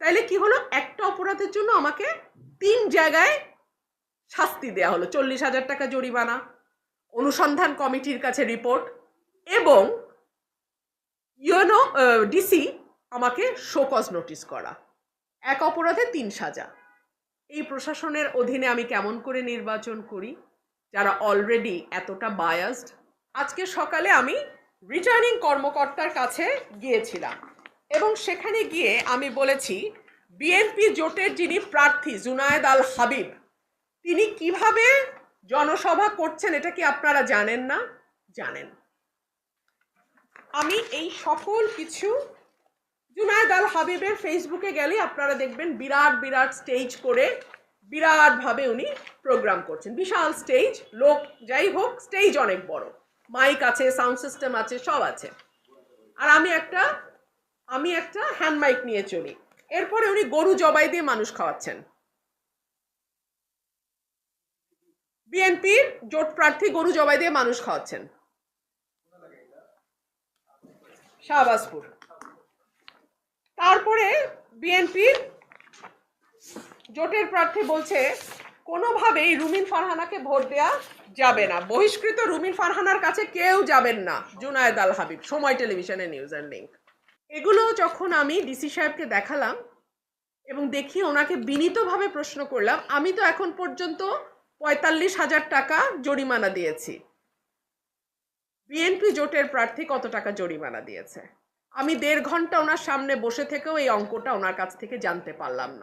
তাইলে কি হলো, একটা অপরাধের জন্য আমাকে 3 জায়গায় শাস্তি দেয়া হলো। 40,000 টাকা জরিমানা, অনুসন্ধান কমিটির কাছে রিপোর্ট, এবং ডিসি আমাকে শো কজ নোটিস করা। এক অপরাধে 3 সাজা। এই প্রশাসনের অধীনে আমি কেমন করে নির্বাচন করি, যারা অলরেডি এতটা বায়াসড? আজকে সকালে আমি রিটার্নিং কর্মকর্তার কাছে গিয়েছিলাম এবং সেখানে গিয়ে আমি বলেছি, বিএনপি জোটের যিনি প্রার্থী জুনায়েদ আল হাবিব, তিনি কিভাবে জনসভা করছেন এটা কি আপনারা জানেন না? জানেন। আমি এই সকল কিছু, জুনায়েদ আল হাবিবের ফেসবুকে গেলে আপনারা দেখবেন বিরাট বিরাট স্টেজ করে বিরাটভাবে উনি প্রোগ্রাম করছেন। বিশাল স্টেজ, লোক যাই হোক, স্টেজ অনেক বড়, মাইক আছে, সাউন্ড সিস্টেম আছে, সব আছে। আর আমি একটা হ্যান্ড মাইক নিয়ে চলি। এরপরে উনি গরু জবাই দিয়ে মানুষ খাওয়াচ্ছেন। বিএনপির জোট প্রার্থী গরু জবাই দিয়ে মানুষ খাওয়াচ্ছেন শাহবাজপুর। তারপরে বিএনপির জোটের প্রার্থী বলছে কোনোভাবেই রুমিন ফারহানাকে ভোট দেয়া যাবে না, বহিষ্কৃত রুমিন ফারহানার কাছে কেউ যাবেন না, জুনায়েদ আল হাবিব। সময় টেলিভিশনের নিউজ এর লিঙ্ক। এগুলো যখন আমি ডিসি সাহেবকে দেখালাম এবং দেখি ওনাকে বিনীতভাবে প্রশ্ন করলাম, আমি তো এখন পর্যন্ত 45,000 টাকা জরিমানা দিয়েছি, বিএনপি জোটের প্রার্থী কত টাকা জরিমানা দিয়েছে? আমি 1.5 ঘন্টা ওনার সামনে বসে থেকেও এই অঙ্কটা ওনার কাছ থেকে জানতে পারলাম না।